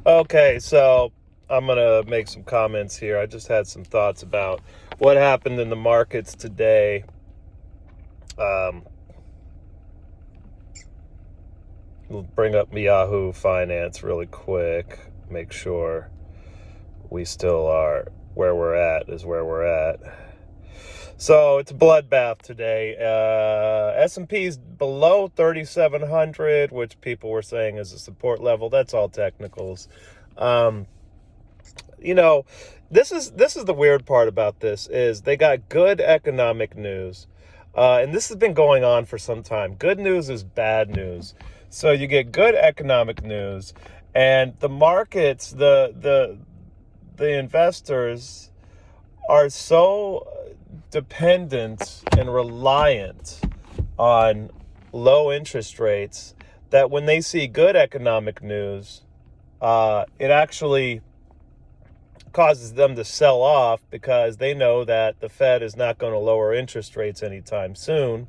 Okay, so I'm going to make some comments here. I just had some thoughts about what happened in the markets today. Um, we'll bring up Yahoo Finance really quick. Make sure we still are where we're at is where we're at. So it's a bloodbath today. S&P's below 3,700, which people were saying is a support level. That's all technicals. Um, you know, this is the weird part about this is they got good economic news, and this has been going on for some time. Good news is bad news. So you get good economic news, and the markets, the investors are so dependent and reliant on low interest rates that when they see good economic news, it actually causes them to sell off because they know that the Fed is not going to lower interest rates anytime soon.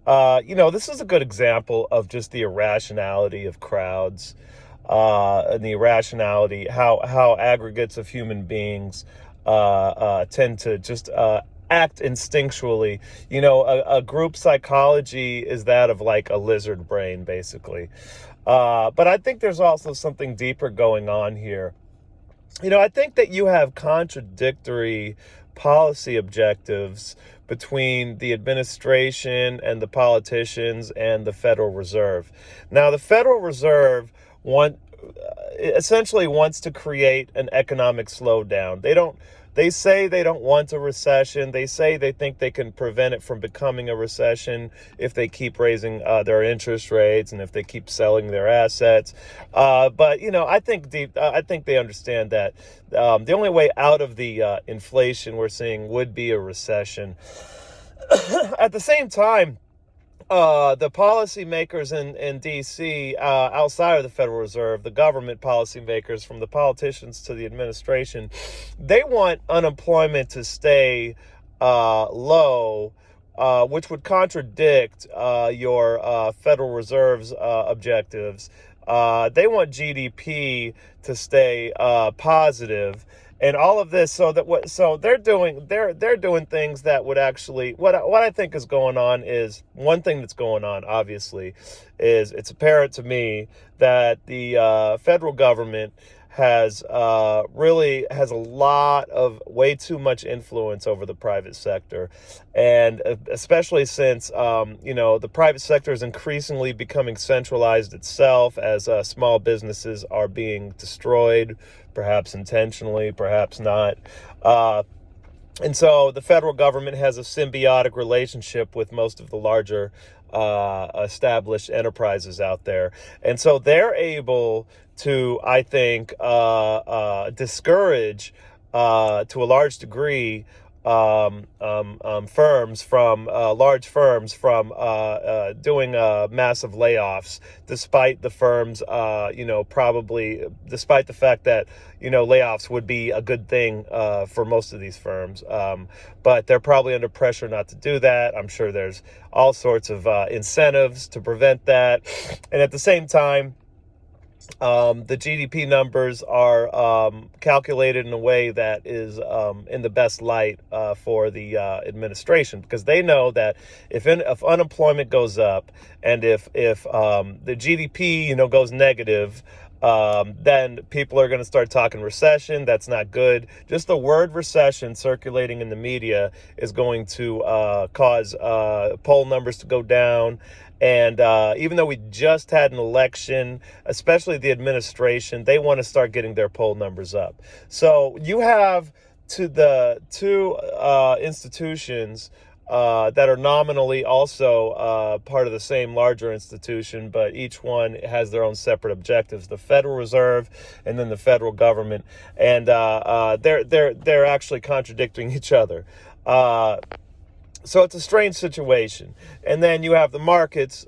This is a good example of just the irrationality of crowds, and the irrationality, how aggregates of human beings tend to just act instinctually. A group psychology is that of like a lizard brain, basically. But I think there's also something deeper going on here. I think that you have contradictory policy objectives between the administration and the politicians and the Federal Reserve. Now, the Federal Reserve essentially wants to create an economic slowdown. They say they don't want a recession. They say they think they can prevent it from becoming a recession if they keep raising their interest rates and if they keep selling their assets. But I think I think they understand that the only way out of the inflation we're seeing would be a recession. At the same time, the policymakers in D.C., outside of the Federal Reserve, the government policymakers, from the politicians to the administration, they want unemployment to stay low, which would contradict your Federal Reserve's objectives. They want GDP to stay positive. And all of this, so they're doing things that would actually, what I think is going on is, one thing that's going on, obviously, is it's apparent to me that the federal government really has a lot of way too much influence over the private sector, and especially since the private sector is increasingly becoming centralized itself as small businesses are being destroyed, perhaps intentionally, perhaps not. And so the federal government has a symbiotic relationship with most of the larger established enterprises out there. And so they're able to, I think, discourage to a large degree firms from large firms from doing massive layoffs, despite the firms, probably despite the fact that layoffs would be a good thing for most of these firms, but they're probably under pressure not to do that. I'm sure there's all sorts of incentives to prevent that, and at the same time, the GDP numbers are calculated in a way that is in the best light for the administration, because they know that if unemployment goes up and if the GDP goes negative, then people are going to start talking recession. That's not good. Just the word recession circulating in the media is going to cause poll numbers to go down. And even though we just had an election, especially the administration, they want to start getting their poll numbers up. So you have the two institutions that are nominally also part of the same larger institution, but each one has their own separate objectives: the Federal Reserve and then the federal government, and they're actually contradicting each other. So it's a strange situation. And then you have the markets,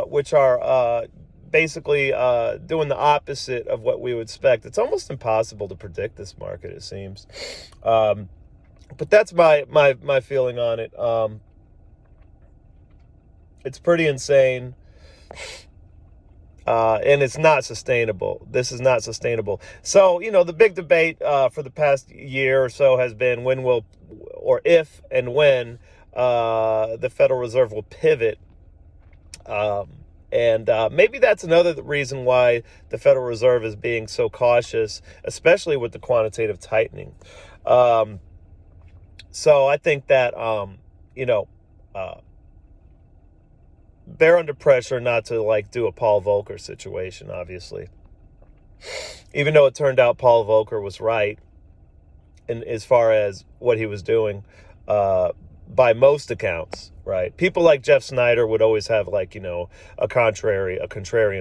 which are basically doing the opposite of what we would expect. It's almost impossible to predict this market, it seems. But that's my feeling on it. It's pretty insane. And it's not sustainable. This is not sustainable. So, the big debate for the past year or so has been when will, or if and when, the Federal Reserve will pivot. And maybe that's another reason why the Federal Reserve is being so cautious, especially with the quantitative tightening. So I think that, they're under pressure not to do a Paul Volcker situation, obviously. Even though it turned out Paul Volcker was right in as far as what he was doing, by most accounts, right? People like Jeff Snyder would always have a contrarian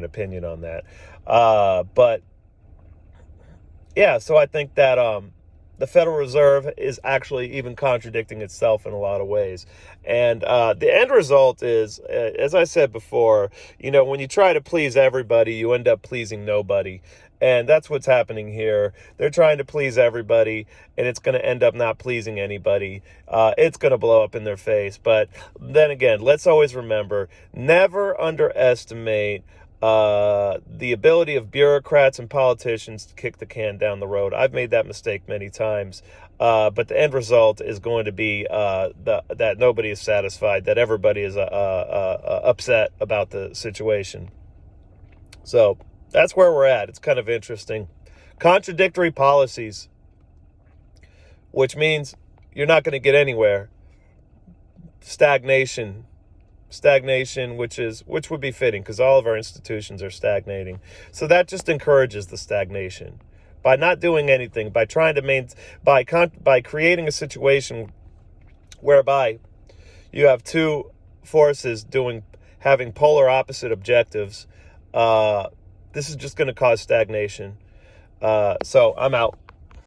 opinion on that. But yeah, so I think that the Federal Reserve is actually even contradicting itself in a lot of ways. And the end result is, as I said before, when you try to please everybody, you end up pleasing nobody. And that's what's happening here. They're trying to please everybody, and it's going to end up not pleasing anybody. It's going to blow up in their face. But then again, let's always remember, never underestimate the ability of bureaucrats and politicians to kick the can down the road. I've made that mistake many times, but the end result is going to be that nobody is satisfied, that everybody is upset about the situation. So that's where we're at. It's kind of interesting. Contradictory policies, which means you're not going to get anywhere. Stagnation, which would be fitting because all of our institutions are stagnating. So that just encourages the stagnation by not doing anything, by trying to by creating a situation whereby you have two forces having polar opposite objectives. This is just going to cause stagnation. So I'm out.